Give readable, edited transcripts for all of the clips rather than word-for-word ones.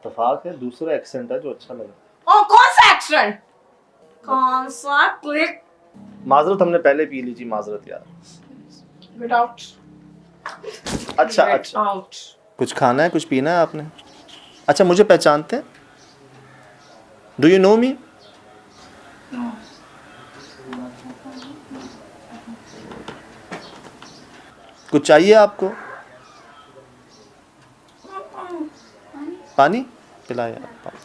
इत्तेफाक है, दूसरा एक्सेंट है जो अच्छा लगा। ओ कौन सा एक्सेंट? कौन सा क्लिक? माजरत हमने पहले पी ली जी, माजरत यार। Get out. अच्छा अच्छा, आउट। कुछ खाना है, कुछ पीना है आपने? अच्छा, मुझे पहचानते हैं? डू यू नो मी? कुछ चाहिए आपको? पानी पिलाया पानी।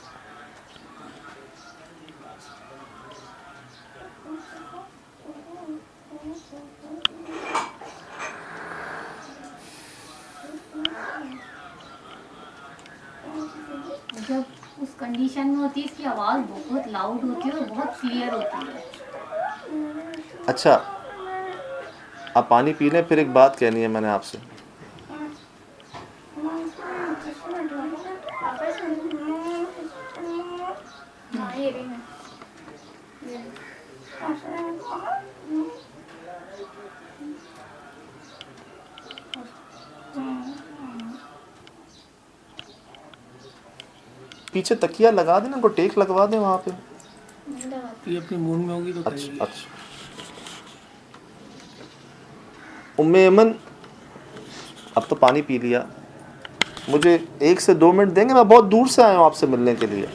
जब उस कंडीशन में होती है इसकी आवाज़ बहुत लाउड होती है और बहुत क्लियर होती है। अच्छा, आप पानी पी लें, फिर एक बात कहनी है मैंने आपसे। पीछे तकिया लगा देना, उनको टेक लगवा दें वहाँ पे। ये अपनी मूड में होगी तो अच्छा करेगी। अच्छा। उम्मे ऐमन, अब तो पानी पी लिया, मुझे 1 से 2 मिनट देंगे? मैं बहुत दूर से आया हूँ आपसे मिलने के लिए।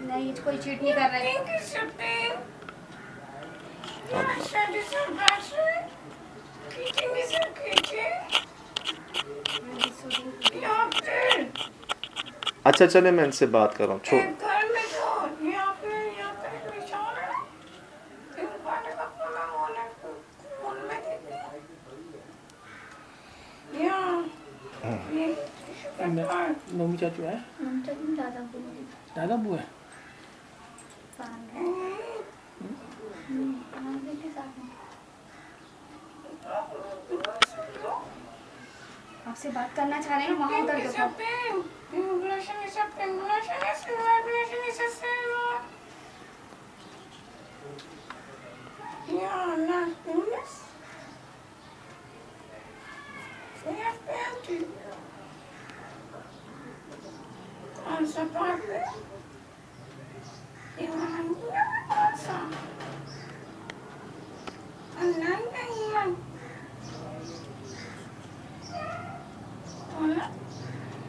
नहीं, कोई चीट नहीं कर रहा है। अच्छा चले, मैं इनसे बात कर रहा हूँ, छोड़। मम्मी चाचू है, दादा बुआ है। आपसे बात करना चाह रहे हैं, वहाँ उतर जाओ।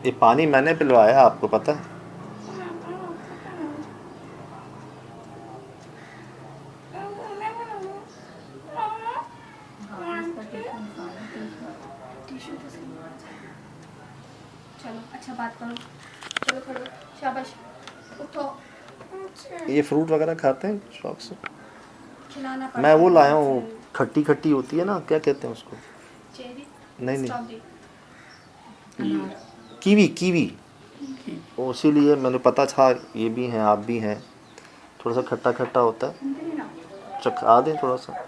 ये पानी मैंने पिलवाया, आपको पता है? चलो अच्छा बात करो, चलो खड़ो, शाबाश, उठो। ये फ्रूट वगैरह खाते हैं शौक से? खिलाना पड़ता मैं वो है। लाया हूँ, खट्टी खट्टी होती है ना, क्या कहते हैं उसको? चेरी, नहीं नहीं, स्ट्रॉबेरी, कीवी कीवी। वो इसीलिए मैंने पता था ये भी हैं, आप भी हैं। थोड़ा सा खट्टा खट्टा होता है, चखा दें थोड़ा सा।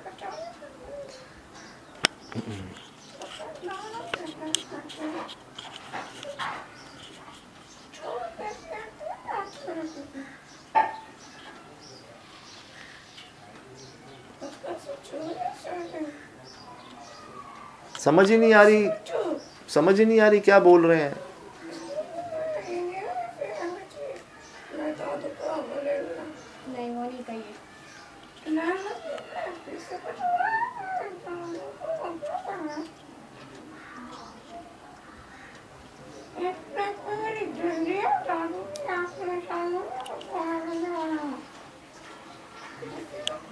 समझ ही नहीं आ रही, समझ ही नहीं आ रही क्या बोल रहे हैं। नहीं वो नहीं चाहिए।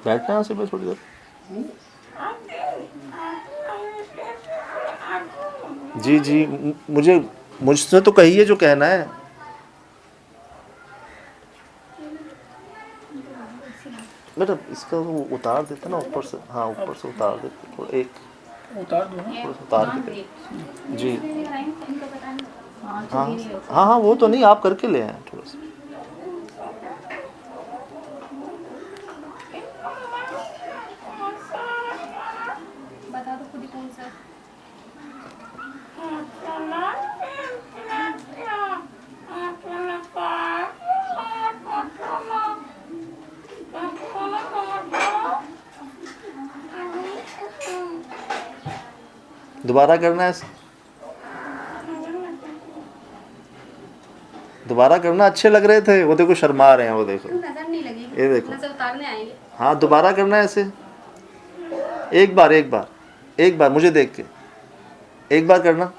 बैठना है यहाँ से बस थोड़ी देर। जी जी, मुझे मुझसे तो कहिए जो कहना है। बेटा इसका वो उतार देते ना ऊपर से, हाँ ऊपर से उतार देते थोड़ा, एक उतार दो ना। थोड़ा सा उतार के। जी इनको बताना। हाँ हाँ हाँ, वो तो नहीं, आप करके ले आए थोड़ा सा। बता दो खुद ही कौन सा। दोबारा करना है ऐसे, दोबारा करना। अच्छे लग रहे थे, वो देखो शर्मा रहे हैं, वो देखो, नजर नहीं लगेगी, ये देखो। नजर उतारने आएंगे। हाँ दोबारा करना है ऐसे, एक बार एक बार एक बार मुझे देख के, एक बार करना,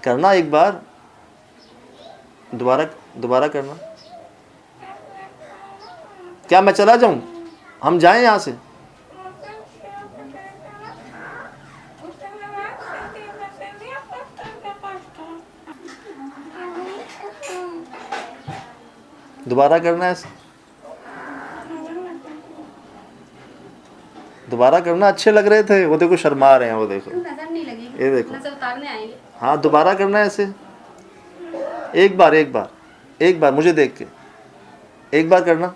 करना एक बार, दोबारा दोबारा करना। क्या मैं चला जाऊं, हम जाएं यहाँ से? दोबारा करना है ऐसे, दोबारा करना। अच्छे लग रहे थे, वो देखो शर्मा रहे हैं, वो देखो, नजर नहीं लगेगी, ये देखो। नजर उतारने आएंगे। हाँ दोबारा करना है ऐसे, एक बार एक बार एक बार मुझे देख के, एक बार करना,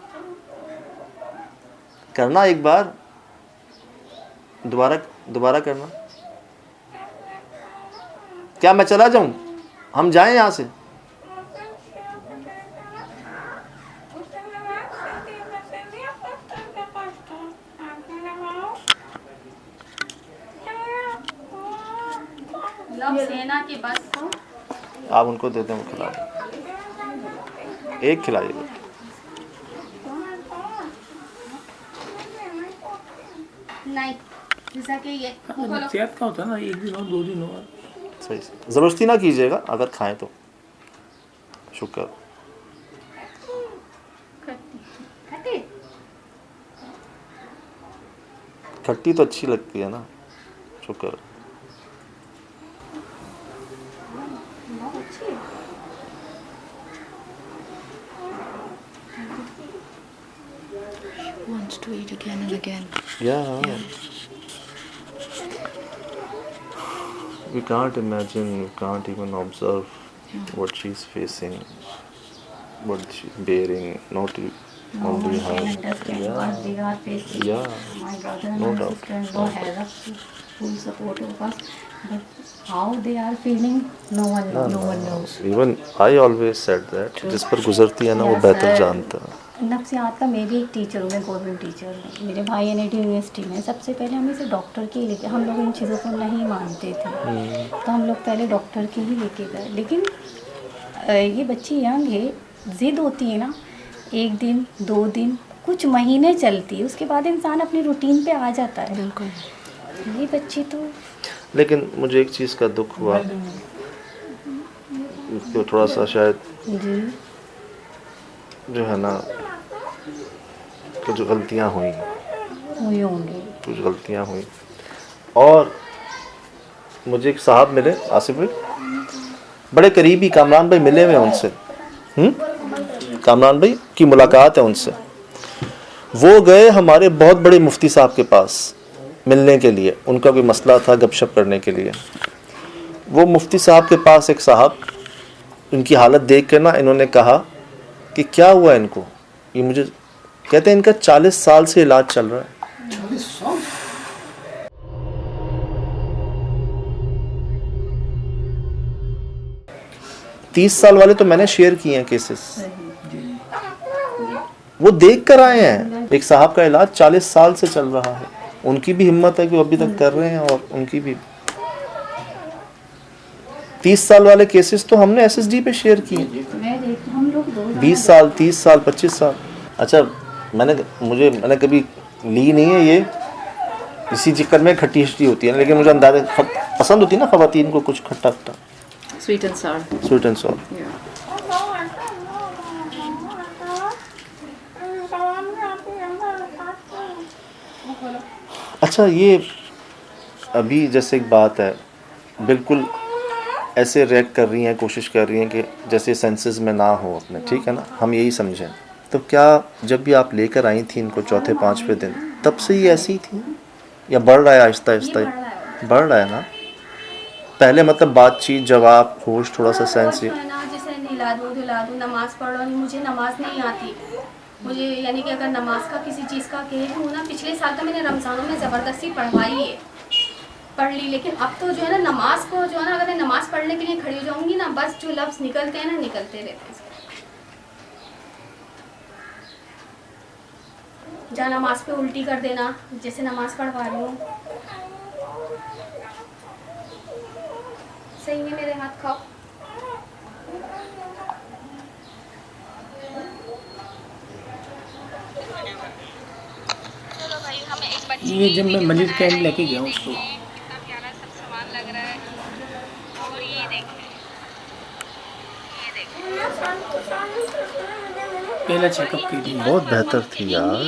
करना एक बार, दोबारा दोबारा करना। क्या मैं चला जाऊं, हम जाएं यहाँ से? लव सेना के बस को आप उनको देते हैं, वो खिला दें, एक खिलाइएगा। नहीं जैसा कि ये खोलो। सेहत का होता है ना, एक दिन और 2 दिन और। सही से ज़बरदस्ती ना कीजिएगा, अगर खाएं तो। शुक्र। खट्टी खट्टी तो अच्छी लगती है ना, शुक्र। बहुत अच्छी है। Wants to eat again and again. Yeah. We can't imagine, we can't even observe what she's facing, what she's bearing, not No only one her. can understand Yeah. what they are facing. Yeah. My brother and No my doubt. sister-in-law has a full support of us, but how they are feeling, no one knows. Even I always said that जिस पर गुजरती है ना वो Yes, बेहतर sir. जानता है। नफ्सियात का मैं भी एक टीचर हूँ, मैं गवर्नमेंट टीचर हूँ। मेरे भाई NIT यूनिवर्सिटी में सबसे पहले हमें से डॉक्टर के ही लेके, हम लोग इन चीज़ों को नहीं मानते थे, तो हम लोग पहले डॉक्टर के ही लेके गए। लेकिन ये बच्ची यंग है, ज़िद होती है ना, 1 दिन 2 दिन कुछ महीने चलती है, उसके बाद इंसान अपनी रूटीन पे आ जाता है। बिल्कुल। ये बच्ची तो लेकिन मुझे एक चीज़ का दुख हुआ, तो थोड़ा सा शायद जी जो है ना, कुछ गलतियाँ हुई, हुई होंगी। कुछ गलतियाँ हुई। और मुझे एक साहब मिले, आसिफ भाई, बड़े करीबी, कामरान भाई मिले हुए उनसे, कामरान भाई की मुलाकात है उनसे। वो गए हमारे बहुत बड़े मुफ्ती साहब के पास मिलने के लिए, उनका कोई मसला था, गपशप करने के लिए। वो मुफ्ती साहब के पास एक साहब, इनकी हालत देख कर ना इन्होंने कहा कि क्या हुआ इनको, ये मुझे कहते हैं इनका 40 साल से इलाज चल रहा है। 30 साल वाले तो मैंने शेयर किए हैं केसेस, वो देख कर आए हैं। एक साहब का इलाज 40 साल से चल रहा है, उनकी भी हिम्मत है कि वो अभी तक कर रहे हैं, और उनकी भी 30 साल वाले केसेस तो हमने SSD पे शेयर किए, हम लोग 20 साल 30 साल 25 साल। अच्छा मैंने कभी ली नहीं है ये, इसी चक्कर में खट्टी हिस्ट्री होती है ना, लेकिन मुझे अंदाजा पसंद होती है ना ख़वातीन को कुछ खट्टा खट्टा, Sweet and sour. Sweet and sour. Yeah. अच्छा ये अभी जैसे एक बात है, बिल्कुल ऐसे रिएक्ट कर रही हैं, कोशिश कर रही हैं कि जैसे सेंसेस में ना हो अपने, ठीक है ना, हम यही समझें। तो क्या जब भी आप लेकर आई थी इनको चौथे 5वें दिन, तब से ही ऐसी थी या बढ़ रहा है आहिस्ता आहिस्ता? बढ़ रहा है ना, पहले मतलब बातचीत, जवाब, होश, थोड़ा सा सेंस। जैसे नहला दूँ, नमाज पढ़ रही, मुझे नमाज नहीं आती। मुझे यानी कि अगर नमाज का किसी चीज़ का कह दूँ ना, पिछले साल तो मैंने रमज़ानों में ज़बरदस्ती पढ़वाई है, पढ़ ली, लेकिन अब तो जो है ना नमाज को जो है ना, अगर मैं नमाज पढ़ने के लिए खड़ी हो जाऊँगी ना, बस जो लफ्ज़ निकलते हैं ना, निकलते रहते हैं। जहाँ नमाज पे उल्टी कर देना, जैसे नमाज पढ़वा रही हूँ, सही में मेरे हाथ खाओ। चलो भाई, हमें एक बच्ची ये जब मैं वीडियो मलिर बना कैंप रहे लेके हैं, गया ये उसको। देखें, कितना प्यारा सब सामान लग रहा है। और ये देखें, ये देखें। पहला चेकअप के लिए। बहुत बेहतर थी यार।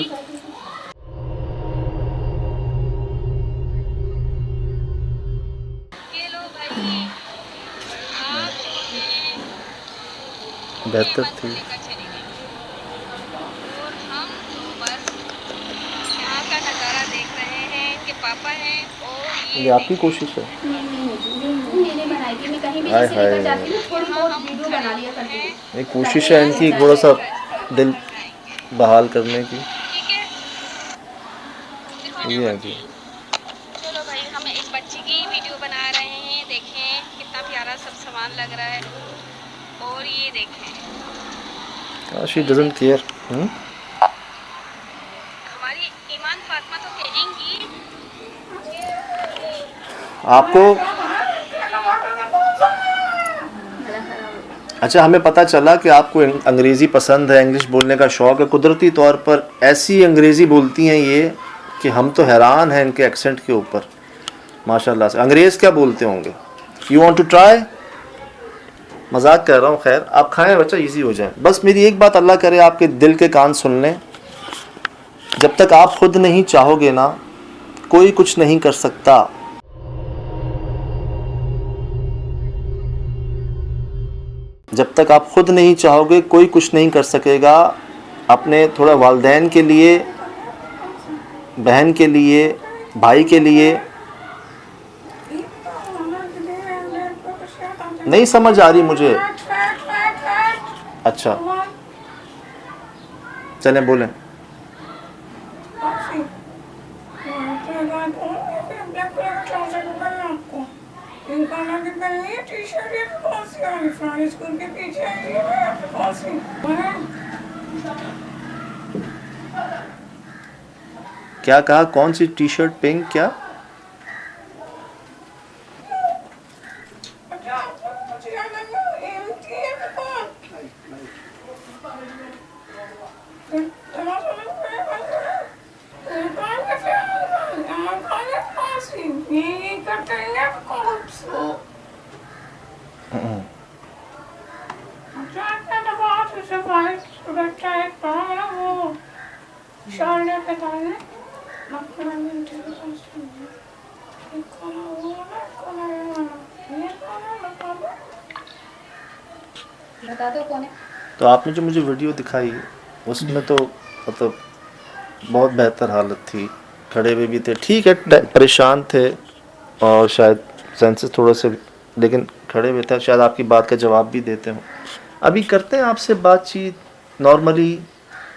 ये लो भाई, आप जो हैं बेहतर मन को थी। लेकर चली गई और हम तो बस यहाँ का नज़ारा देख रहे हैं कि पापा हैं और ये आपकी कोशिश है। मैंने बनाई थी। मैं कहीं भी हाय जैसे लेकर हाय। जाती हूँ, थोड़ी बहुत वीडियो बना लिया करती हूँ। ये कोशिश है इनकी थोड़ा सा दिल बहाल करने की। ठीक है, ये है जी। चलो भाई, हम एक बच्ची की वीडियो बना रहे हैं। देखें कितना प्यारा सब सामान लग रहा है। और ये देखें, शी डजंट केयर। हमारी ईमान फातिमा तो कहेंगी आपको अच्छा, हमें पता चला कि आपको अंग्रेज़ी पसंद है, इंग्लिश बोलने का शौक़ है। कुदरती तौर पर ऐसी अंग्रेज़ी बोलती हैं ये कि हम तो हैरान हैं इनके एक्सेंट के ऊपर, माशाल्लाह से। अंग्रेज़ क्या बोलते होंगे? You want to try? मजाक कर रहा हूँ। खैर, आप खाएं बच्चा, इजी हो जाए। बस मेरी एक बात, अल्लाह करे आपके दिल के कान सुन लें। जब तक आप खुद नहीं चाहोगे ना, कोई कुछ नहीं कर सकता। जब तक आप खुद नहीं चाहोगे, कोई कुछ नहीं कर सकेगा। अपने थोड़ा वालिदैन के लिए, बहन के लिए, भाई के लिए। नहीं समझ आ रही मुझे। अच्छा, चलें बोलें। क्या कहा? कौन सी टी शर्ट? पिंक? क्या? बता दो कौन है। तो आपने जो मुझे वीडियो दिखाई, उसमें तो मतलब बहुत बेहतर हालत थी, खड़े हुए भी थे, ठीक है, परेशान थे और शायद सेंसेस थोड़े से, लेकिन खड़े हुए थे। शायद आपकी बात का जवाब भी देते हों। अभी करते हैं आपसे बातचीत नॉर्मली,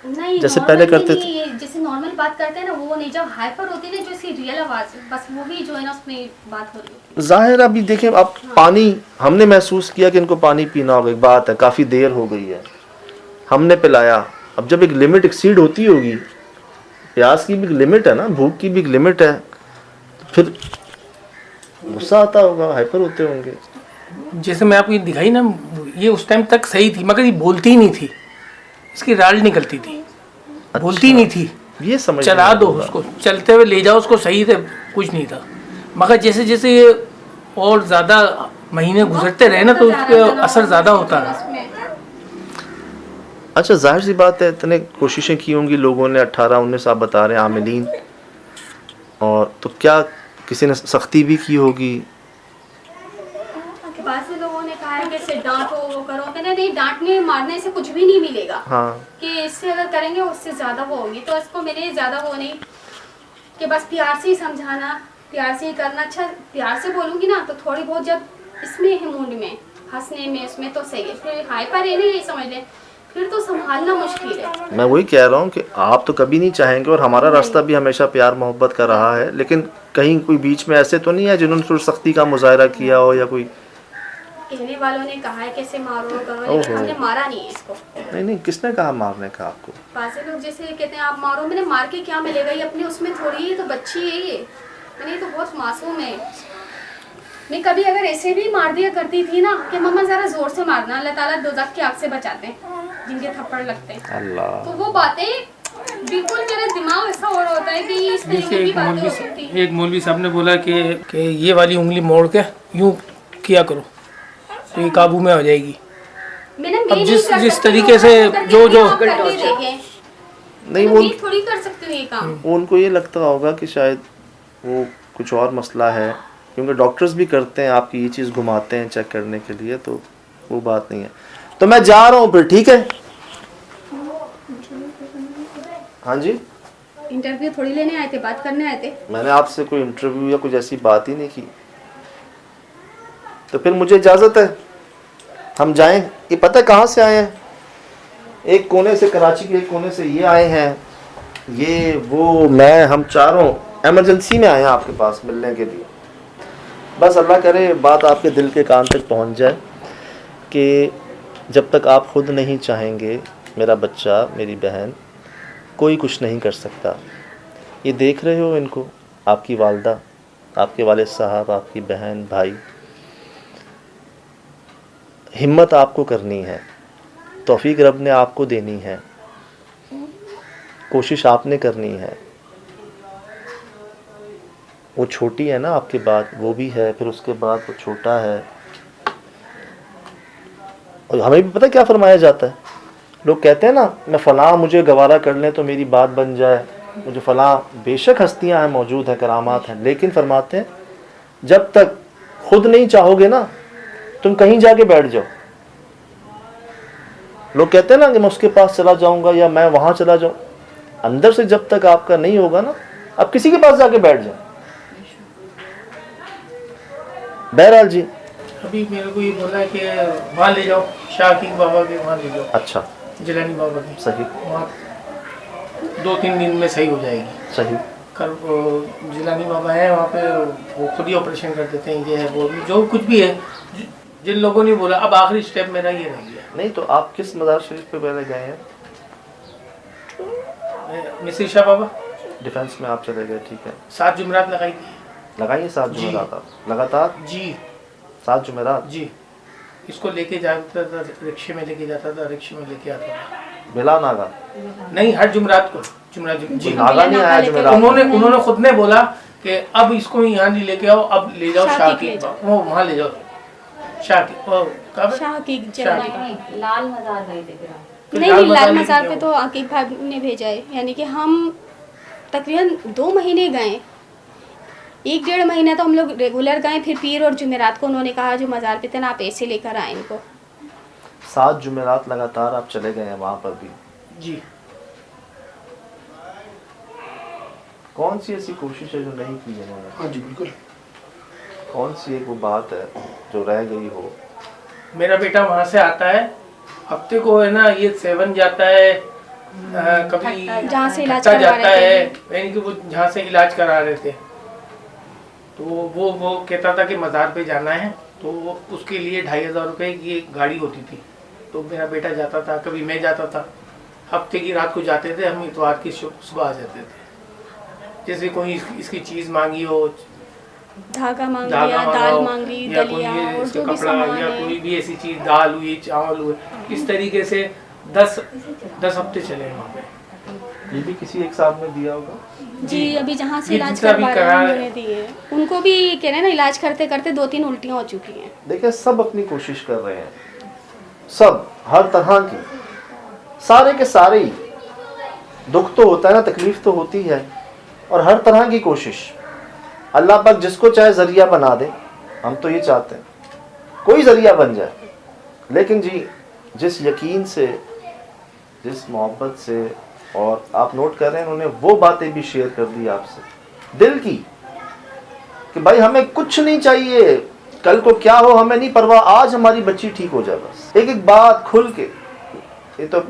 नहीं, जैसे पहले करते थे। ये जैसे नॉर्मल बात करते हैं ना, वो नहीं। जब हाइपर होती है ना, जो इसकी रियल आवाज़, बस वो भी जो है ना, उसमें बात हो रही है। जाहिर, अभी देखें, अब पानी हमने महसूस किया कि इनको पानी पीना होगा, एक बात है, काफ़ी देर हो गई है, हमने पिलाया। अब जब एक लिमिट एक्सीड होती होगी, प्यास की भी एक लिमिट है ना, भूख की भी एक लिमिट है, फिर गुस्सा आता होगा, हाइपर होते होंगे। जैसे मैं आपको ये दिखाई ना, ये उस टाइम तक सही थी, मगर ये बोलती ही नहीं थी, इसकी राल निकलती थी। बोलती नहीं थी। ये समझ चला दो उसको, चलते हुए ले जाओ उसको, सही से कुछ नहीं था। मगर जैसे जैसे ये और ज़्यादा महीने गुजरते रहे ना, तो उसके असर ज़्यादा होता है। अच्छा, जाहिर सी बात है, इतने कोशिशें की होंगी लोगों ने, 18-19 आप बता रहे हैं आमिलीन, और तो क्या किसी ने सख्ती भी की होगी? बाद से लोगों ने कहा है कि इसे डांटो, वो करो। कहते नहीं, डांटने मारने से कुछ भी नहीं मिलेगा। हाँ, कि इससे अगर करेंगे उससे ज़्यादा वो होगी। तो इसको मैंने ज़्यादा वो नहीं, कि बस प्यार से ही समझाना, प्यार से ही करना। अच्छा, प्यार से बोलूँगी ना तो थोड़ी बहुत, जब इसमें है मूड में, हंसने में, उसमें तो सही है। फिर हाइपर है नहीं, ये समझ लें, फिर तो संभालना मुश्किल है। मैं वही कह रहा हूँ कि आप तो कभी नहीं चाहेंगे, और हमारा रास्ता भी हमेशा प्यार मोहब्बत का रहा है, लेकिन कहीं कोई बीच में ऐसे तो नहीं है जिन्होंने थोड़ी सख्ती का मुजाहरा किया हो, या कोई कहने वालों ने कहा है कैसे मारो करो, लेकिन हमने मारा नहीं है इसको। नहीं, किसने कहा मारने का आपको? पासे लोग जैसे कहते हैं आप मारो, मैंने मार के क्या मिलेगा, ये अपने उसमें थोड़ी है, तो बच्ची है ये। मैंने तो बहुत मासूम है। मैं कभी अगर ऐसे भी मार दिया करती थी ना कि मम्मा ज़रा ज़ोर से मारना, अल्लाह ताला दोज़ख की आग से बचाते हैं जिनके थप्पड़ लगते हैं। अल्लाह। तो वो बातें बिल्कुल मेरा दिमाग ऐसा हो रहा होता है कि इस जैसे तरीके की बातें हो सकती हैं। एक मौलवी साहब ने बोला कि ये वाली उंगली मोड़ के यूं किया करो तो ये काबू में आ जाएगी। मैंने अब नहीं जिस- कर जिस सकती तरीके हूँ, से आप करके जो- जो- आप करके देखें। नहीं मैं वो भी थोड़ी कर सकती हूँ ये काम। उनको ये लगता होगा कि शायद वो कुछ और मसला है, क्योंकि डॉक्टर्स भी करते हैं आपकी ये चीज़ घुमाते हैं चेक करने के लिए, तो वो बात नहीं है। तो मैं जा रहा हूँ फिर, ठीक है? हाँ जी, इंटरव्यू थोड़ी लेने आए थे, बात करने आए थे। मैंने आपसे कोई इंटरव्यू या कुछ ऐसी बात ही नहीं की। तो फिर मुझे इजाज़त है, हम जाएं। ये पता है कहाँ से आए हैं? एक कोने से, कराची के एक कोने से ये आए हैं, ये वो मैं, हम चारों एमरजेंसी में आए हैं आपके पास मिलने के लिए। बस अल्लाह करे बात आपके दिल के कान तक पहुंच जाए कि जब तक आप खुद नहीं चाहेंगे, मेरा बच्चा, मेरी बहन, कोई कुछ नहीं कर सकता। ये देख रहे हो इनको, आपकी वालदा, आपके वालिद साहब, आपकी बहन, भाई, हिम्मत आपको करनी है, तौफीक रब ने आपको देनी है, कोशिश आपने करनी है। वो छोटी है ना आपके बाद, वो भी है, फिर उसके बाद वो छोटा है। और हमें भी पता क्या फरमाया जाता है, लोग कहते हैं ना, मैं फ़लाँ मुझे गवारा कर लें तो मेरी बात बन जाए, मुझे फ़लाँ, बेशक हस्तियां हैं, मौजूद हैं, करामात हैं, लेकिन फरमाते हैं जब तक खुद नहीं चाहोगे ना, तुम कहीं जाके बैठ जाओ। लोग कहते हैं ना कि मैं उसके पास चला जाऊंगा या मैं वहां चला जाऊं, अंदर से जब तक आपका नहीं होगा ना, आप किसी के पास जाके बैठ जाओ। बहरहाल जी, अभी मेरे को ये बोला है कि वहाँ ले जाओ, शाकिब बाबा के वहाँ ले जाओ, अच्छा, जिलानी बाबा के सही वहाँ 2-3 दिन में सही हो जाएगी। सही। कल जिलानी बाबा है वहाँ पे, वो खुद ही ऑपरेशन कर देते हैं, ये है वो भी, जो कुछ भी है। जिन लोगों ने बोला, अब आखिरी स्टेप मेरा ये रह गया। नहीं तो आप किस मज़ार शरीफ पे पहले गए हैं? मिस्री शाह बाबा डिफेंस में आप चले गए, ठीक है। 7 जुमरात लगाई थी। लगाइए 7 जी। जुमेरात आप लगातार, जी 7 जुमेरात। जी, इसको लेके जाता था, रिक्शे में लेके जाता था, रिक्शे में लेके आता था। मिला नागा, नहीं, हर जुमरात को, जुमरात जी। नागा नहीं आया जुमेरात। उन्होंने खुद ने बोला कि अब इसको यहाँ नहीं लेके आओ, अब ले जाओ शाकिब, वो वहाँ ले जाओ शाकिब, कब लाल मज़ार गए थे फिर आप? नहीं, लाल मज़ार पे तो आकिब भाई ने भेजा है। यानी कि हम तकरीबन 2 महीने गए, 1-1.5 महीना तो हम लोग रेगुलर गए। फिर पीर और जुमेरात को उन्होंने कहा जो मज़ार पे थे ना, आप ऐसे लेकर आए इनको। 7 जुमेरात लगातार आप चले गए हैं वहाँ पर भी। जी। कौन सी ऐसी कोशिश है जो नहीं की है उन्होंने? हाँ जी बिल्कुल। कौन सी एक वो बात है जो रह गई हो? मेरा बेटा वहाँ से आता है, हफ्ते को है ना, ये 7 जाता है, कभी जहाँ से इलाज खट्टा करवा जाता रहे है, थे। यानी कि वो जहाँ से इलाज करा रहे थे, तो वो कहता था कि मज़ार पे जाना है, तो उसके लिए 2,500 रुपये की एक गाड़ी होती थी। तो मेरा बेटा जाता था, कभी मैं जाता था, हफ्ते की रात को जाते थे, हम इतवार की सुबह आ जाते थे। जैसे कोई इसकी चीज़ मांगी हो, धागा मांग धागा लिया, दाल मंगाओ, मांग ली, या कोई दलिया ये और इसका जो भी कपड़ा सामान या है। कोई भी ऐसी चीज़, दाल हुई, चावल हुए, इस तरीके से 10 हफ्ते चले हैं वहाँ पे। ये भी किसी एक साहब ने दिया होगा? जी, अभी जहाँ से ये इलाज जितना भी करवा रहे करा हैं है। उन्होंने दिए। उनको भी कह रहे हैं ना, इलाज करते करते 2-3 उल्टियाँ हो चुकी हैं। देखिए, सब अपनी कोशिश कर रहे हैं, सब हर तरह की, सारे के सारे ही। दुख तो होता है ना, तकलीफ तो होती है, और हर तरह की कोशिश अल्लाह पाक जिसको चाहे जरिया बना दे। हम तो ये चाहते हैं कोई जरिया बन जाए, लेकिन जी जिस यकीन से, जिस मोहब्बत से, और आप नोट कर रहे हैं उन्होंने वो बातें भी शेयर कर दी आपसे दिल की कि भाई हमें कुछ नहीं चाहिए, कल को क्या हो हमें नहीं परवाह, आज हमारी बच्ची ठीक हो जाए बस। एक एक बात खुल के। ये तो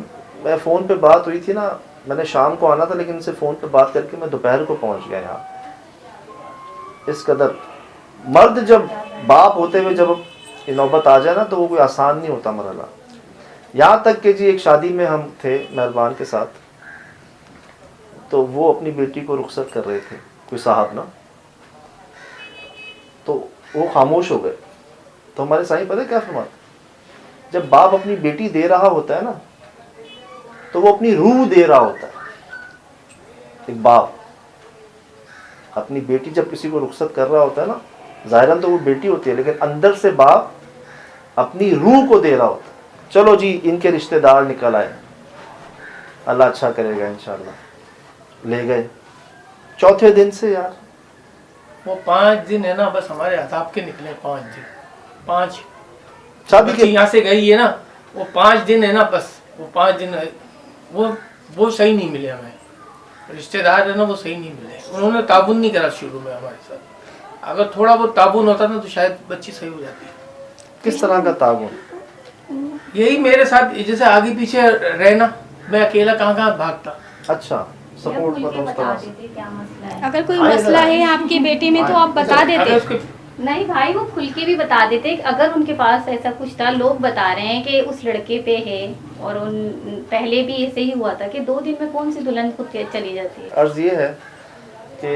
मैं फ़ोन पे बात हुई थी ना, मैंने शाम को आना था, लेकिन इनसे फ़ोन पे बात करके मैं दोपहर को पहुंच गया यहाँ। इस कदर मर्द जब बाप होते हुए जब ये नौबत आ जाए ना, तो वो कोई आसान नहीं होता मरला। यहाँ तक कि जी एक शादी में हम थे मेहरबान के साथ, तो वो अपनी बेटी को रुखसत कर रहे थे, कोई साहब ना, तो वो खामोश हो गए। तो हमारे साईं पता है क्या फरमाते, जब बाप अपनी बेटी दे रहा होता है ना, तो वो अपनी रूह दे रहा होता है। एक बाप अपनी बेटी जब किसी को रुखसत कर रहा होता है ना, ज़ाहिरन तो वो बेटी होती है, लेकिन अंदर से बाप अपनी रूह को दे रहा होता है। चलो जी, इनके रिश्तेदार निकल आए, अल्लाह अच्छा करेगा इंशाल्लाह। ले गए चौथे दिन से यार, वो 5 दिन है ना, बस हमारे अताब के निकले 5 दिन। 5 शादी बच्ची के यहाँ से गई है ना, वो 5 दिन है ना, बस वो 5 दिन है, वो सही नहीं मिले हमें। रिश्तेदार है ना, वो सही नहीं मिले। उन्होंने ताबुन नहीं करा शुरू में हमारे साथ। अगर थोड़ा बहुत ताबुन होता ना तो शायद बच्ची सही हो जाती। किस तरह का ताबुन? यही मेरे साथ, जैसे आगे पीछे रहना, मैं अकेला कहाँ कहाँ भागता। अच्छा, सपोर्ट खुल के मतलब उस बता तरह से। देते क्या मसला है। अगर कोई मसला है आपकी बेटी में तो आप बता अगर देते। उसके नहीं भाई, वो खुल के भी बता देते। अगर उनके पास ऐसा कुछ था, लोग बता रहे हैं कि उस लड़के पे है, और उन पहले भी ऐसे ही हुआ था कि 2 दिन में कौन सी दुल्हन खुद के चली जाती है। अर्ज ये है कि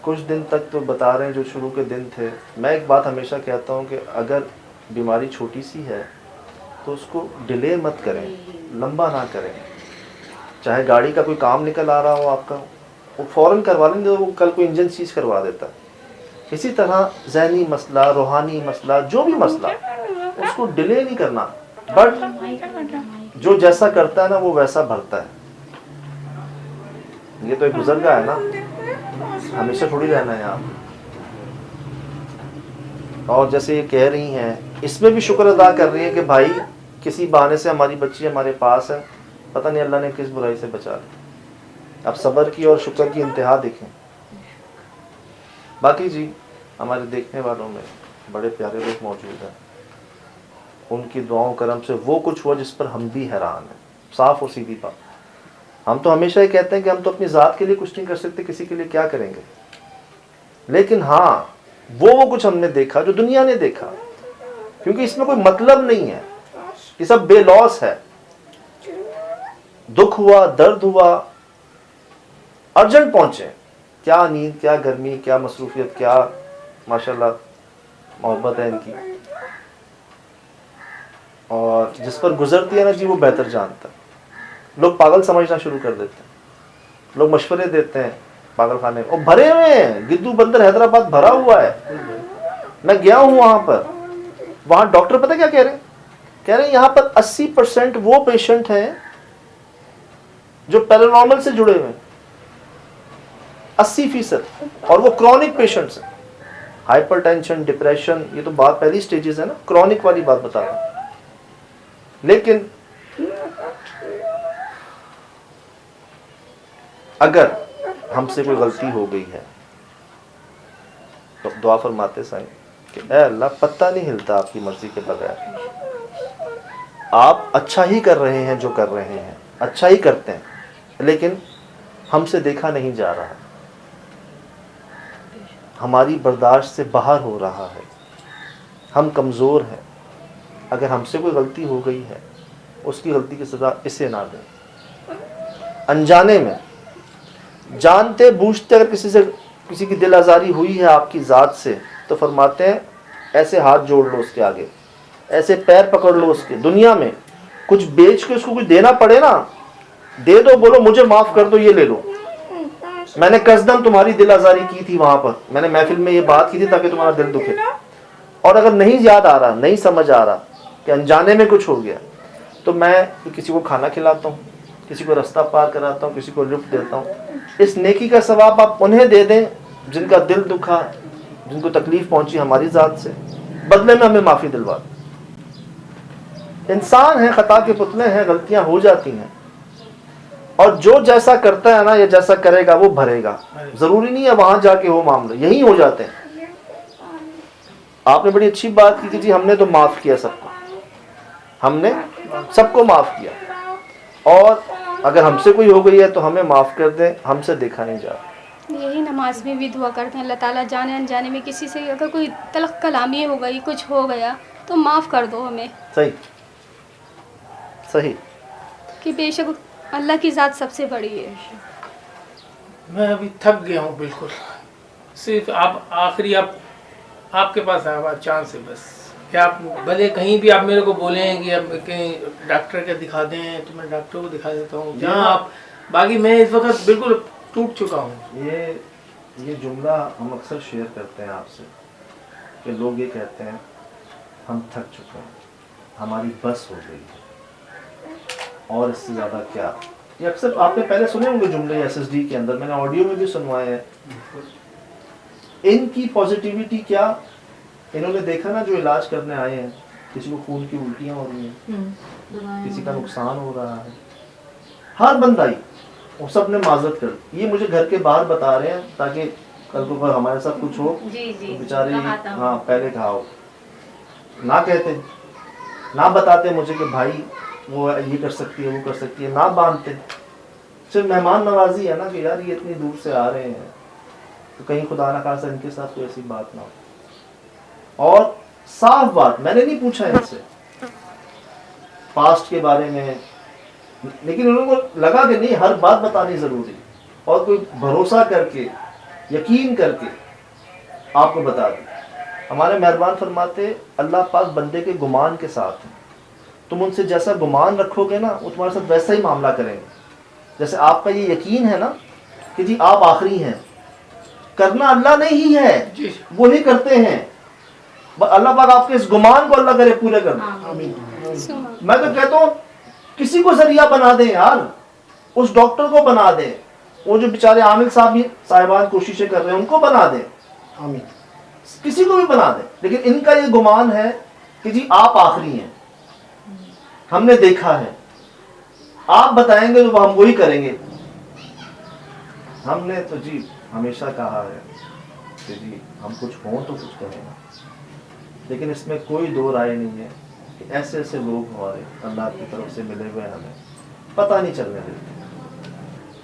कुछ दिन तक तो बता रहे हैं जो शुरू के दिन थे। मैं एक बात हमेशा कहता हूँ कि अगर बीमारी छोटी सी है तो उसको डिले मत करें, लंबा ना करें। चाहे गाड़ी का कोई काम निकल आ रहा हो आपका, वो फ़ौरन करवा लेंगे, वो कल कोई इंजन चीज़ करवा देता है। इसी तरह ज़हनी मसला, रूहानी मसला, जो भी मसला, उसको डिले नहीं करना। बट जो जैसा करता है ना, वो वैसा भरता है। ये तो एक गुजरगा है ना, हमेशा थोड़ी रहना है यहाँ। और जैसे ये कह रही हैं, इसमें भी शुक्र अदा कर रही है कि भाई किसी बहाने से हमारी बच्ची हमारे पास है, पता नहीं अल्लाह ने किस बुराई से बचा ली। अब सब्र की और शुक्र की इंतहा देखें। बाकी जी, हमारे देखने वालों में बड़े प्यारे लोग मौजूद हैं, उनकी दुआओं करम से वो कुछ हुआ जिस पर हम भी हैरान हैं। साफ और सीधी बात। हम तो हमेशा ही कहते हैं कि हम तो अपनी ज़ात के लिए कुछ नहीं कर सकते, किसी के लिए क्या करेंगे। लेकिन हाँ, वो कुछ हमने देखा जो दुनिया ने देखा, क्योंकि इसमें कोई मतलब नहीं है, ये सब बेलौस है। दुख हुआ, दर्द हुआ, अर्जेंट पहुंचे, क्या नींद, क्या गर्मी, क्या मसरूफियत, क्या माशाल्लाह मोहब्बत है इनकी। और जिस पर गुजरती है ना जी, वो बेहतर जानता है। लोग पागल समझना शुरू कर देते हैं, लोग मशवरे देते हैं पागल खाने में, और भरे हुए हैं। गिद्दू बंदर हैदराबाद भरा हुआ है। मैं गया हूं वहां पर, वहां डॉक्टर पता क्या कह रहे हैं? कह रहे हैं यहाँ पर 80% वो पेशेंट हैं जो पैरानॉर्मल से जुड़े हुए हैं, 80%, और वो क्रॉनिक पेशेंट्स हैं। हाइपरटेंशन, डिप्रेशन, ये तो बात पहली स्टेजेस है ना, क्रॉनिक वाली बात बता रहा हूं। लेकिन अगर हमसे कोई गलती हो गई है तो दुआ फरमाते साईं कि ऐ अल्लाह, पत्ता नहीं हिलता आपकी मर्जी के बगैर। आप अच्छा ही कर रहे हैं, जो कर रहे हैं अच्छा ही करते हैं, लेकिन हमसे देखा नहीं जा रहा, हमारी बर्दाश्त से बाहर हो रहा है, हम कमज़ोर हैं। अगर हमसे कोई गलती हो गई है, उसकी गलती की सज़ा इसे ना दें। अनजाने में, जानते बूझते अगर किसी की दिल आज़ारी हुई है आपकी ज़ात से, तो फरमाते हैं ऐसे हाथ जोड़ लो उसके आगे, ऐसे पैर पकड़ लो उसके। दुनिया में कुछ बेच के उसको कुछ देना पड़े ना, दे दो, बोलो मुझे माफ़ कर दो, ये ले लो, मैंने कसदम तुम्हारी दिल आज़ारी की थी वहाँ पर, मैंने महफिल में ये बात की थी ताकि तुम्हारा दिल दुखे। और अगर नहीं याद आ रहा, नहीं समझ आ रहा कि अनजाने में कुछ हो गया, तो मैं किसी को खाना खिलाता हूँ, किसी को रास्ता पार कराता हूँ, किसी को लिफ्ट देता हूँ। इस नेकी का सवाब आप उन्हें दे दें जिनका दिल दुखा, जिनको तकलीफ पहुंची हमारी ज़ात से, बदले में हमें माफ़ी दिलवा दें। इंसान है, खता के पुतले हैं, गलतियां हो जाती हैं, और जो जैसा करता है ना, या जैसा करेगा वो भरेगा। ज़रूरी नहीं है वहाँ जाके हो मामले, यही हो जाते हैं। आपने बड़ी अच्छी बात की कि जी हमने तो माफ़ किया सबको, हमने सबको माफ़ किया, और अगर हमसे कोई हो गई है तो हमें माफ़ कर दें, हमसे देखा नहीं जा रहा। यही नमाज में भी दुआ करते हैं, अल्लाह ताला जाने अनजाने में किसी से अगर कोई तलख कलामी हो गई, कुछ हो गया, तो माफ़ कर दो हमें। सही सही। कि बेशक अल्लाह की ज़ात सबसे बड़ी है। मैं अभी थक गया हूँ बिल्कुल। सिर्फ आप आखिरी, आप आपके पास आया चांस है बस, क्या आप भले कहीं भी आप मेरे को बोले हैं कि अब कहीं डॉक्टर के दिखा दें तो मैं डॉक्टर को दिखा देता हूँ जहाँ आप, बाकी मैं इस वक्त बिल्कुल टूट चुका हूँ। ये जुमला हम अक्सर शेयर करते हैं आपसे कि लोग ये कहते हैं हम थक चुके हैं, हमारी बस हो गई है और इससे ज़्यादा क्या। ये अक्सर आपने पहले सुने होंगे जुमले एसएसडी के अंदर, मैंने ऑडियो में भी सुनवाए हैं। इनकी पॉजिटिविटी क्या, इन्होंने देखा ना जो इलाज करने आए हैं, किसी को खून की उल्टियाँ हो रही हैं, किसी का नुकसान हो रहा है, हर बंदा ही वो सब ने माजरत कर, ये मुझे घर के बाहर बता रहे हैं ताकि कल को हमारे साथ कुछ हो तो बेचारे हाँ पहले कहा हो, ना कहते ना बताते मुझे कि भाई वो ये कर सकती है वो कर सकती है, ना बांधते, सिर्फ मेहमान नवाजी है ना कि यार ये इतनी दूर से आ रहे हैं तो कहीं खुदा ना खासा इनके साथ कोई ऐसी बात ना हो। और साफ बात, मैंने नहीं पूछा इनसे पास्ट के बारे में, लेकिन उनको लगा कि नहीं हर बात बतानी जरूरी और कोई भरोसा करके यकीन करके आपको बता दे। हमारे मेहरबान फरमाते अल्लाह पाक बंदे के गुमान के साथ है, तुम उनसे जैसा गुमान रखोगे ना वो तुम्हारे साथ वैसा ही मामला करेंगे। जैसे आपका ये यकीन है ना कि जी आप आखिरी हैं, करना अल्लाह ने ही है, वो ही करते हैं, अल्लाह पाक आपके इस गुमान को अल्लाह करे पूरे कर दे। मैं तो कहता हूँ किसी को जरिया बना दें यार, उस डॉक्टर को बना दें, वो जो बेचारे आमिर साहिबान कोशिशें कर रहे हैं उनको बना दें, आमीन, किसी को भी बना दें, लेकिन इनका ये गुमान है कि जी आप आखिरी हैं, हमने देखा है, आप बताएंगे तो हम वही करेंगे। हमने तो जी हमेशा कहा है कि जी हम कुछ हों तो कुछ करेंगे, लेकिन इसमें कोई दो राय नहीं है कि ऐसे ऐसे लोग हमारे अल्लाह की तरफ से मिले हुए हमें पता नहीं चलने देते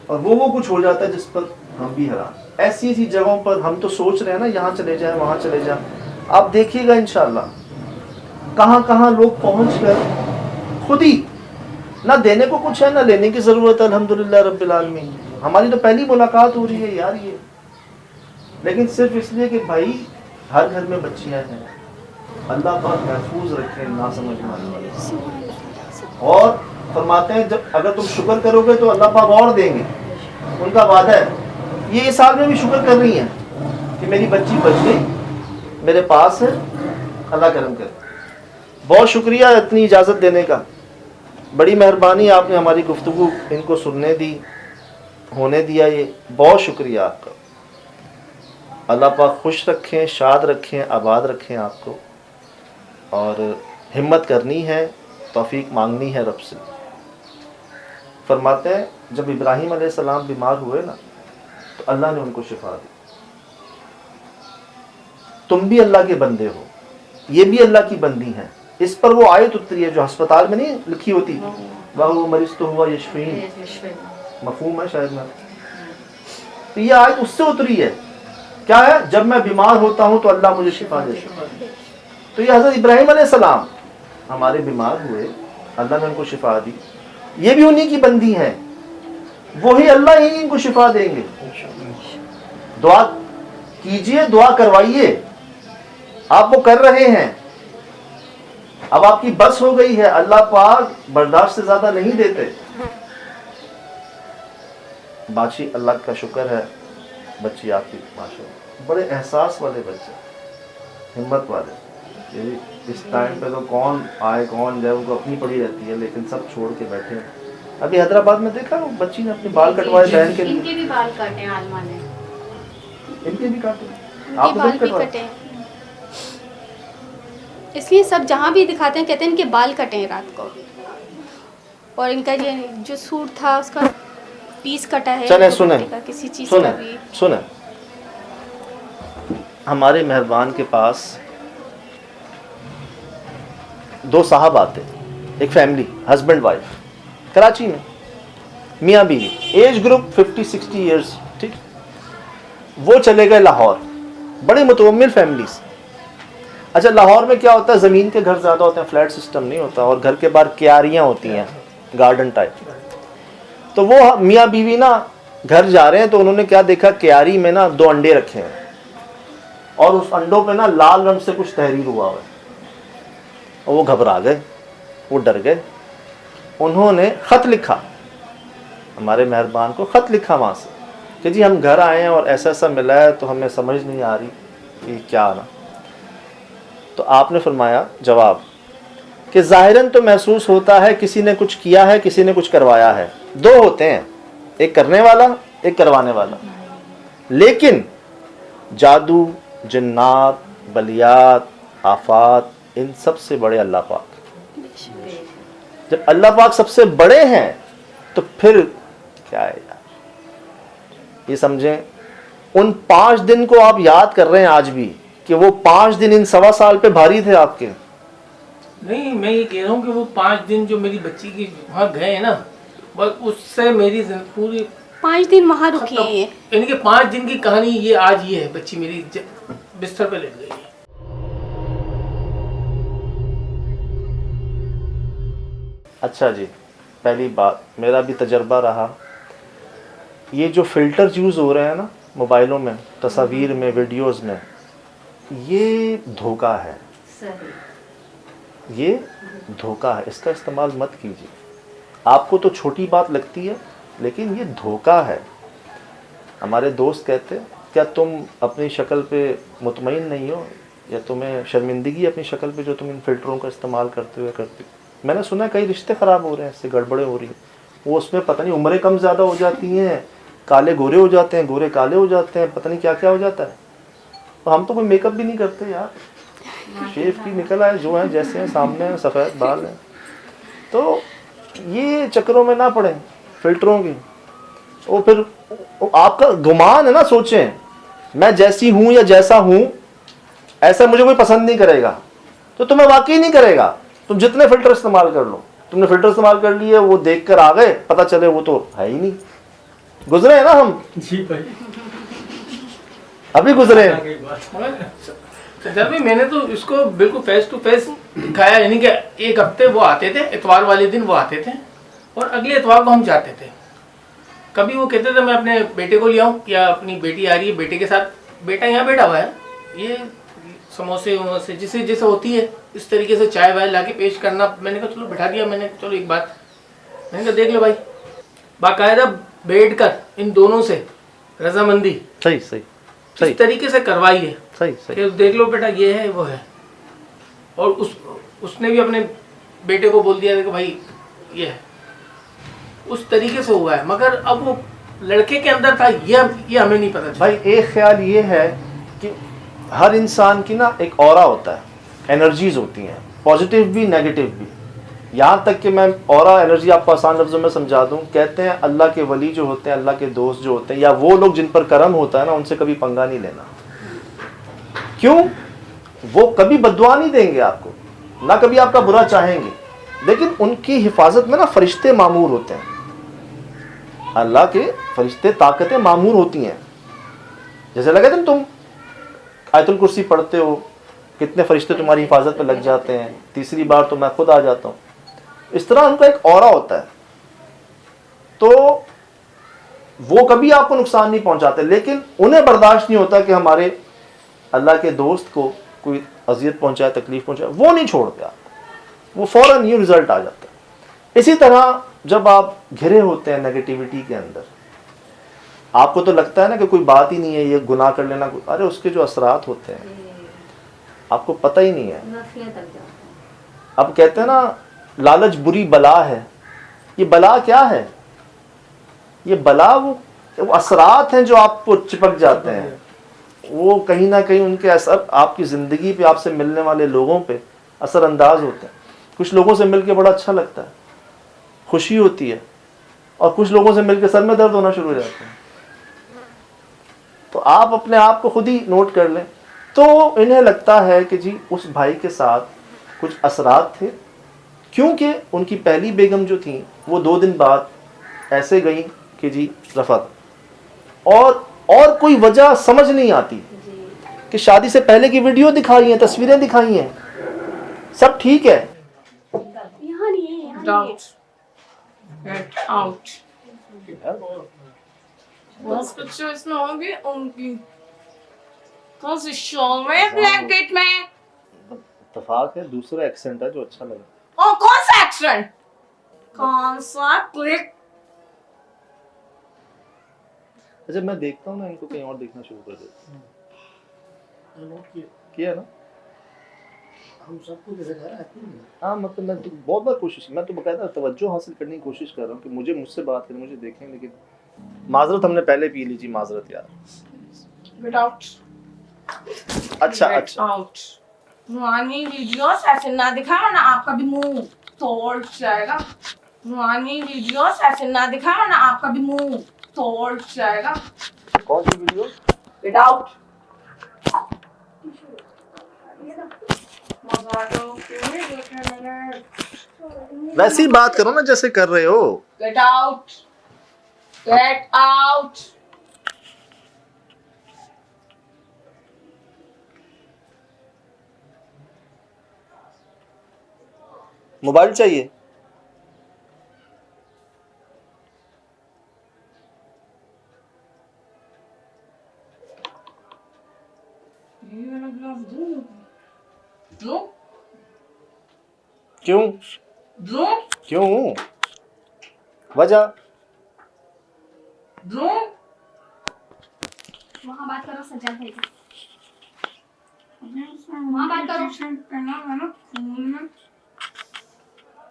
और वो कुछ हो जाता है जिस पर हम भी हैरान। ऐसी ऐसी जगहों पर हम तो सोच रहे हैं ना यहाँ चले जाएं वहाँ चले जाएं, आप देखिएगा इंशाअल्लाह कहाँ कहाँ लोग पहुँच कर खुद ही ना देने को कुछ है ना लेने की ज़रूरत है। अल्हम्दुलिल्लाह रब्बिल आलमीन, हमारी तो पहली मुलाकात हो रही है यार ये, लेकिन सिर्फ इसलिए कि भाई हर घर में बच्चियाँ हैं, अल्लाह पाक महफूज रखे ना समझ वाले। और फरमाते हैं जब अगर तुम शुक्र करोगे तो अल्लाह पाक और देंगे, उनका वादा है। ये इस साल में भी शुक्र कर रही हैं कि मेरी बच्ची बच गई, मेरे पास है, अल्लाह करम करे। बहुत शुक्रिया इतनी इजाज़त देने का, बड़ी मेहरबानी आपने हमारी गुफ्तगू इनको सुनने दी, होने दिया, ये बहुत शुक्रिया आपका। अल्लाह पाक खुश रखें, शाद रखें, आबाद रखें आपको, और हिम्मत करनी है, तौफीक मांगनी है रब से। फरमाते हैं जब इब्राहीम अलैहिस्सलाम बीमार हुए ना तो अल्लाह ने उनको शिफा दी। तुम भी अल्लाह के बंदे हो, ये भी अल्लाह की बंदी हैं। इस पर वो आयत उतरी है जो अस्पताल में नहीं लिखी होती, वाह मरीज तो हुआ यशफीन, मफहूम है शायद ना, तो ये आयत उससे उतरी है। क्या है, जब मैं बीमार होता हूँ तो अल्लाह मुझे शिफा देता है। तो ये हज़रत इब्राहीम अलैहिस्सलाम हमारे बीमार हुए, अल्लाह ने उनको शिफा दी, ये भी उन्हीं की बंदी हैं, वही अल्लाह ही इनको शिफा देंगे। दुआ कीजिए, दुआ करवाइए, आप वो कर रहे हैं, अब आपकी बस हो गई है, अल्लाह पाक बर्दाश्त से ज्यादा नहीं देते। बाकी अल्लाह का शुक्र है, बच्ची आपकी माशाअल्लाह बड़े एहसास वाले बच्चे, हिम्मत वाले। ये इस टाइम पे तो कौन आए कौन जाए उनको अपनी पड़ी रहती है, लेकिन सब छोड़ के बैठे हैं। अभी हैदराबाद में देखा वो बच्ची ने अपने बाल कटवाए बहन के लिए, इनके भी बाल काटे हैं आलमा ने, इनके भी काटे, इनके आपने बाल खुद भी कटवाए? कटे हैं। इसलिए सब जहाँ भी दिखाते हैं कहते हैं इनके बाल कटे हैं रात को, और इनका ये जो सूट था उसका पीस कटा है। चले सुने किसी चीज़ का भी सुने, हमारे मेहरबान के पास दो साहब आते, एक फैमिली हस्बैंड वाइफ कराची में, मियाँ बीवी, एज ग्रुप 50-60 इयर्स, ठीक। वो चले गए लाहौर, बड़ी मुतवम्मिल फैमिलीज। अच्छा, लाहौर में क्या होता है, ज़मीन के घर ज़्यादा होते हैं, फ्लैट सिस्टम नहीं होता, और घर के बाहर क्यारियाँ होती हैं, गार्डन टाइप। तो वो मियाँ बीवी ना घर जा रहे हैं तो उन्होंने क्या देखा, क्यारी में ना 2 अंडे रखे हैं। और उस अंडों पे ना लाल रंग से कुछ तहरीर हुआ है। और वो घबरा गए, वो डर गए। उन्होंने ख़त लिखा, हमारे मेहरबान को ख़त लिखा वहाँ से कि जी हम घर आए हैं और ऐसा ऐसा मिला है, तो हमें समझ नहीं आ रही कि क्या ना। तो आपने फरमाया जवाब कि ज़ाहिरन तो महसूस होता है किसी ने कुछ किया है, किसी ने कुछ करवाया है। दो होते हैं, एक करने वाला, एक करवाने वाला। लेकिन जादू, जिन्नात, बलियात, आफात, इन सब से बड़े अल्लाह पाक। जब अल्लाह पाक सबसे बड़े हैं तो फिर क्या है यार। ये समझें, उन 5 दिन को आप याद कर रहे हैं आज भी कि वो 5 दिन इन 1.25 साल पे भारी थे आपके। नहीं, मैं ये कह रहा हूँ कि वो 5 दिन जो मेरी बच्ची की वहाँ गए हैं ना, बस उससे मेरी पूरी 5 दिन वहाँ रुकी है। यानी कि 5 दिन की कहानी ये आज ये है। बच्ची मेरी बिस्तर पे लेट गई है। अच्छा जी, पहली बात मेरा भी तजर्बा रहा, ये जो फ़िल्टर्स यूज़ हो रहे हैं ना मोबाइलों में, तस्वीर में, वीडियोस में, ये धोखा है। ये धोखा है, इसका इस्तेमाल मत कीजिए। आपको तो छोटी बात लगती है लेकिन ये धोखा है। हमारे दोस्त कहते क्या तुम अपनी शक्ल पे मुतमईन नहीं हो, या तुम्हें शर्मिंदगी अपनी शक्ल पे जो तुम इन फ़िल्टरों का इस्तेमाल करते हुए करते हो। मैंने सुना कई रिश्ते ख़राब हो रहे हैं, इससे गड़बड़ें हो रही हैं। वो उसमें पता नहीं उम्रें कम ज़्यादा हो जाती हैं, काले गोरे हो जाते हैं, गोरे काले हो जाते हैं, पता नहीं क्या क्या हो जाता है। तो हम तो कोई मेकअप भी नहीं करते यार, शेव की निकल आए जो हैं जैसे हैं, सामने हैं, सफ़ेद बाल हैं। तो ये चक्करों में ना पड़े फ़िल्टरों की। वो फिर वो आपका गुमान है ना, सोचें मैं जैसी हूँ या जैसा हूँ ऐसा मुझे कोई पसंद नहीं करेगा, तो तुम्हें वाकई नहीं करेगा। तुम जितने फ़िल्टर इस्तेमाल कर लो, तुमने फ़िल्टर इस्तेमाल कर लिए, वो देख कर आ गए, पता चले वो तो है ही नहीं। गुजरे हैं ना हम जी भाई, अभी गुजरे हैं। सर भाई मैंने तो इसको बिल्कुल फेस टू फेस दिखाया। यानी कि एक हफ्ते वो आते थे, इतवार वाले दिन वो आते थे और अगले इतवार को हम जाते थे। कभी वो कहते थे मैं अपने बेटे को ले आऊँ, या अपनी बेटी आ रही है बेटे के साथ, बेटा यहाँ बैठा हुआ है, ये समोसे वमोसे जिसे जैसे होती है इस तरीके से चाय वाय ला के पेश करना। मैंने कहा चलो बैठा दिया। मैंने चलो एक बात, मैंने कहा देख लो भाई, बाकायदा बैठ कर इन दोनों से रजामंदी सही सही सही इस तरीके से करवाई है सही सही। कि देख लो बेटा ये है वो है। और उसने भी अपने बेटे को बोल दिया कि भाई ये है। उस तरीके से हुआ है, मगर अब वो लड़के के अंदर था ये हमें नहीं पता चला। भाई एक ख्याल ये है कि हर इंसान की ना एक ऑरा होता है, एनर्जीज होती हैं, पॉजिटिव भी नेगेटिव भी। यहाँ तक कि मैं ऑरा एनर्जी आपको आसान लफ्ज़ों में समझा दूँ। कहते हैं अल्लाह के वली जो होते हैं, अल्लाह के दोस्त जो होते हैं, या वो लोग जिन पर करम होता है ना, उनसे कभी पंगा नहीं लेना। क्यों? वो कभी बद्दुआ नहीं देंगे आपको, ना कभी आपका बुरा चाहेंगे, लेकिन उनकी हिफाजत में ना फरिश्ते मामूर होते हैं। अल्लाह के फरिश्ते ताकतें मामूर होती हैं। जैसे लगे तुम आयतुल कुर्सी पढ़ते हो, कितने फरिश्ते तुम्हारी हिफाजत पे लग जाते हैं, तीसरी बार तो मैं खुद आ जाता हूँ। इस तरह उनका एक ऑरा होता है, तो वो कभी आपको नुकसान नहीं पहुंचाते, लेकिन उन्हें बर्दाश्त नहीं होता कि हमारे अल्लाह के दोस्त को कोई अजियत पहुंचाए, तकलीफ पहुंचाए। वो नहीं छोड़ते आपको, वो फौरन ये रिजल्ट आ जाता है। इसी तरह जब आप घिरे होते हैं नेगेटिविटी के अंदर, आपको तो लगता है ना कि कोई बात ही नहीं है, ये गुनाह कर लेना, अरे उसके जो असरात होते हैं आपको पता ही नहीं है। अब कहते हैं ना लालच बुरी बला है। ये बला क्या है? ये बला वो असरात हैं जो आपको चिपक जाते हैं, वो कहीं ना कहीं उनके असर आपकी ज़िंदगी पे, आपसे मिलने वाले लोगों पे असरअंदाज होते हैं। कुछ लोगों से मिलके बड़ा अच्छा लगता है, खुशी होती है, और कुछ लोगों से मिलके सर में दर्द होना शुरू हो जाता है। तो आप अपने आप को खुद ही नोट कर लें। तो इन्हें लगता है कि जी उस भाई के साथ कुछ असरात थे, क्योंकि उनकी पहली बेगम जो थी वो 2 दिन बाद ऐसे गई कि जी रफ़त, और कोई वजह समझ नहीं आती कि शादी से पहले की वीडियो दिखाई है, तस्वीरें दिखाई हैं, सब ठीक है। यहाँ नहीं है, यहाँ नहीं है। Doubt. Get out. हॉस्पिटल में होंगे उनकी कौन सी शॉल में, ब्लैंकेट में? इत्तेफाक है, दूसरा एक्सेंट है जो अच्छा लगा। और कौन सा एक्सेंट? कौन सा क्लिक? अच्छा मैं देखता हूँ ना, इनको कहीं और देखना शुरू कर देता हूँ। किया ना हम सबको देखा है। हाँ, मतलब मैं तो बहुत बार कोशिश, मैं तो बकायदा तवज्जो हासिल करने की कोशिश कर रहा हूँ कि मुझसे बात करें, मुझे देखें, लेकिन माजरत हमने पहले पी ली जी, माजरत यार। Get out. अच्छा गेट अच्छा आउट। रूहानी वीडियोस ऐसे ना दिखाओ ना, आपका भी मुंह तोड़ जाएगा। रूहानी वीडियोस ऐसे ना दिखाओ ना, आपका भी मुंह तोड़ जाएगा। कौन सी वीडियो? Get out. वैसे ही बात करो ना जैसे कर रहे हो। Get out. Get out. Mobile चाहिए? ये वाला ग्लास दूं? दूं? क्यों दूं? क्यों वजह? दूं? वहाँ बात करो सज्जाद भाई से। वहाँ बात करो। पहना है ना खून में।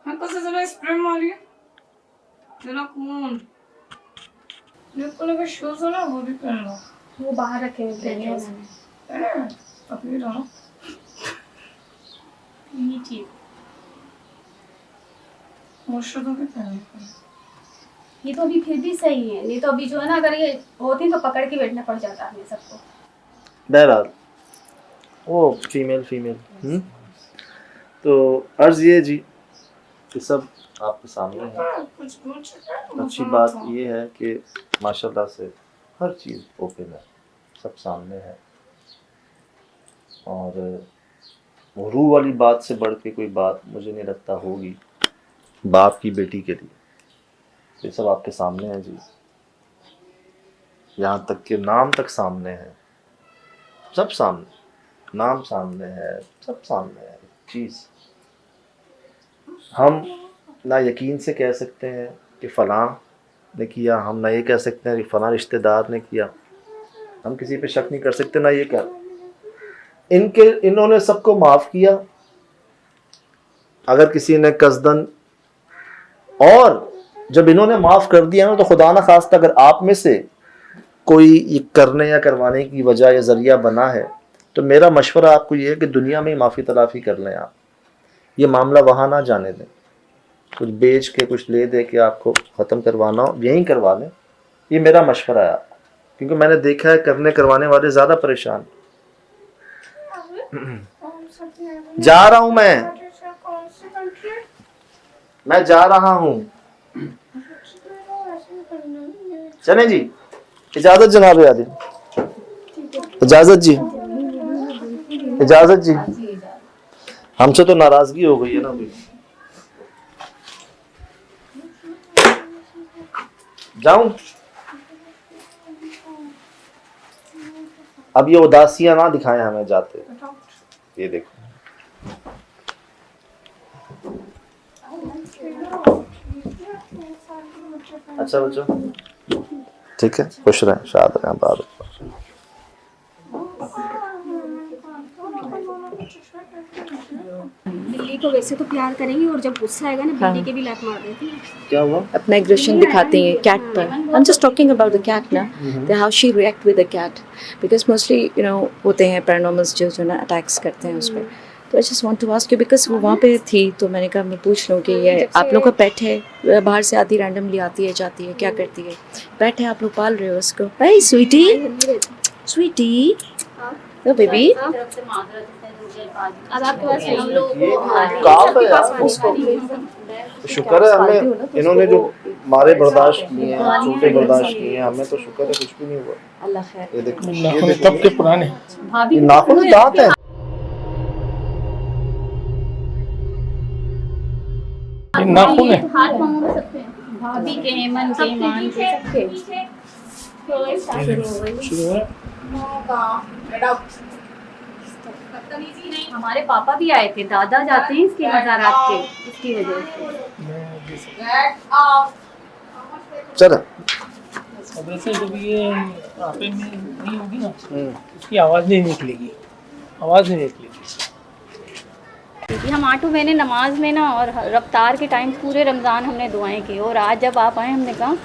मैं तो जरा स्प्रे मारी है। तेरा खून। ये को लगा शूज हो ना, वो भी पहन लो। वो बाहर रखे हुए थे मैंने। अभी रहो। ये चीज मुर्शिदों के पहने। ये तो अभी फिर भी सही है, नहीं तो अभी जो है ना, अगर ये होती तो पकड़ के बैठना पड़ जाता हमें सबको। बहरहाल वो फीमेल तो अर्ज ये जी कि सब आपके सामने है। अच्छी बात ये है कि माशाल्लाह से हर चीज़ ओपन है, सब सामने है, और वो रूह वाली बात से बढ़ के कोई बात मुझे नहीं लगता होगी बाप की बेटी के लिए। ये सब आपके सामने है जी, यहाँ तक कि नाम तक सामने है, सब सामने, नाम सामने है, सब सामने है। चीज़ हम ना यकीन से कह सकते हैं कि फ़लाँ ने किया, हम ना ये कह सकते हैं कि फ़लाँ रिश्तेदार ने किया, हम किसी पे शक नहीं कर सकते ना ये कर। इन्होंने सबको माफ़ किया, अगर किसी ने कसदन, और जब इन्होंने माफ़ कर दिया ना तो खुदा ना खास्ता अगर आप में से कोई ये करने या करवाने की वजह या ज़रिया बना है तो मेरा मशवरा आपको ये है कि दुनिया में ही माफ़ी तलाफ़ी कर लें आप, ये मामला वहाँ ना जाने दें। कुछ बेच के कुछ ले दे के आपको ख़त्म करवाना हो यहीं करवा लें, ये मेरा मशवरा है आपको, क्योंकि मैंने देखा है करने करवाने वाले ज़्यादा परेशान। जा रहा हूँ मैं जा रहा हूँ। चलें जी, इजाज़त जनाब आदिल, इजाज़त जी, इजाज़त जी। हमसे तो नाराज़गी हो गई है ना अभी। जाऊं? अब ये उदासियां ना दिखाएं हमें जाते। ये देखो अच्छा बच्चों, ठीक है, खुश रहें, शाद रहें, आबाद रहें। बिल्ली को वैसे तो प्यार करेंगी, और जब गुस्सा आएगा ना बिल्ली के भी लात मार देती है। क्या हुआ? अपना एग्रेशन दिखाती हैं कैट पर। I am just talking about the cat ना, that how she react with the cat, because mostly you know होते हैं पैरानॉर्मल्स जो ना अटैक्स करते हैं उस पर। तो I just want to ask you, because वो वहाँ पे थी तो मैंने कहा मैं पूछ लूँ कि ये आप लोग का पेट है, बाहर से आती रैंडमली आती है जाती है, क्या करती है? पेट है, आप लोग पाल रहे हो उसको? हाय स्वीटी, स्वीटी, नो बेबी। अब आपके पास हम लोग शुक्र है हमें, इन्होंने जो मारे बर्दाश्त किए हैं, चोटें बर्दाश्त किए हैं, हमें तो शुक्र है कुछ भी नहीं हुआ। अल्लाह खैर। ये देखो, नाखून कब के पुराने। ये नाखून दांत है। ये नाखून है। हाथ पाँव में सकते हैं, भाभी के, मन के, मान के, सबके। शुरू है। बदतमीजी नहीं। हमारे पापा भी आए थे, दादा जाते हैं इसके मज़ारात के, इसकी वजह से। चलो अब वैसे जब ये आपे में नहीं होगी ना, उसकी आवाज़ नहीं निकलेगी, आवाज़ नहीं निकलेगी। क्योंकि हम 8 महीने नमाज में ना और रफ्तार के टाइम पूरे रमज़ान हमने दुआएं की, और आज जब आप आए हमने कहा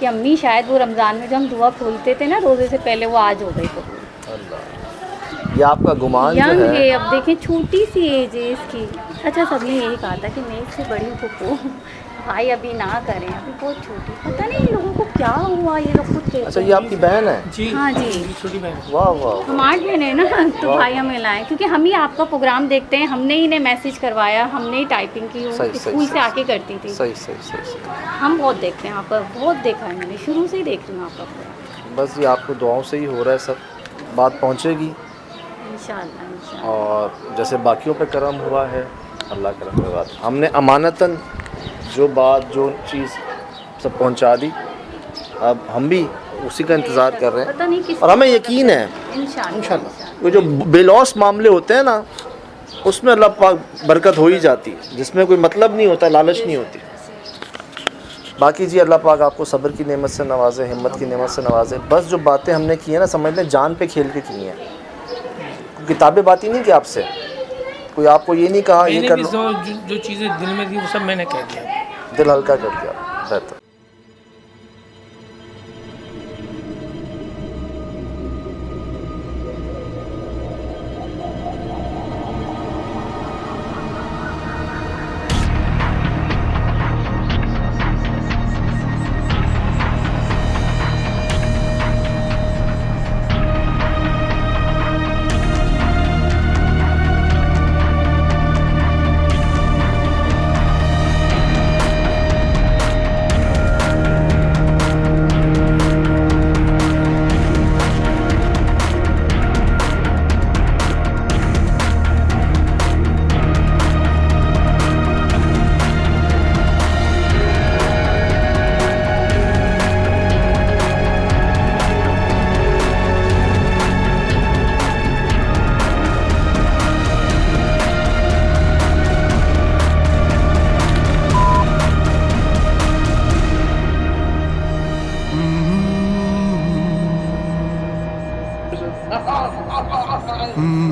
कि अम्मी शायद वो रमज़ान में जो हम दुआ खोलते थे ना रोज़े से पहले, वो आज हो गई कबूल। ये आपका गुमान जो यंग है, है, अब देखें छोटी सी एज है इसकी। अच्छा, सबने यही कहा था कि मैं इससे बड़ी फुप्पो, भाई अभी ना करें, अभी बहुत छोटी, पता नहीं इन लोगों को क्या हुआ, ये लोग खुद कहते अच्छा हैं। ये आपकी बहन है? जी हाँ जी। मेरी छोटी बहन। वाह वाह। हम 8 महीने ना, तो भाई हमें लाए, क्योंकि हम ही आपका प्रोग्राम देखते हैं, हमने ही इन्हें मैसेज करवाया, हमने ही टाइपिंग की, वो सही, स्कूल सही, से आके करती थी। सही सही सही सही। हम बहुत देखते हैं आपका, बहुत देखा है मैंने, शुरू से ही देख रही हूँ आपका प्रोग्राम। बस ये आपको दुआओं से ही हो रहा है सब, बात पहुँचेगी। इंशाल्लाह इंशाल्लाह। और जैसे बाकियों पे करम हुआ है, अल्लाह करम की बात, हमने अमानतन जो बात जो चीज़ सब पहुंचा दी, अब हम भी उसी का इंतज़ार कर रहे पता हैं। नहीं किस और हमें यकीन है इंशाल्लाह। वो जो बेलौस मामले होते हैं ना, उसमें अल्लाह पाक बरकत हो ही जाती है, जिसमें कोई मतलब नहीं होता, लालच नहीं होती। बाकी जी अल्लाह पाक आपको सब्र की नेमत से नवाजे, हिम्मत की नेमत से नवाजे। बस जो बातें हमने की हैं ना, समझ लें जान पे खेल के की हैं, किताबें बात ही नहीं की आपसे, कोई आपको ये नहीं कहा ये मैंने कर भी लो, जो चीज़ें दिल में थी वो सब मैंने कह दिया। दिल हल्का कर दिया, बेहतर। Mm-hmm.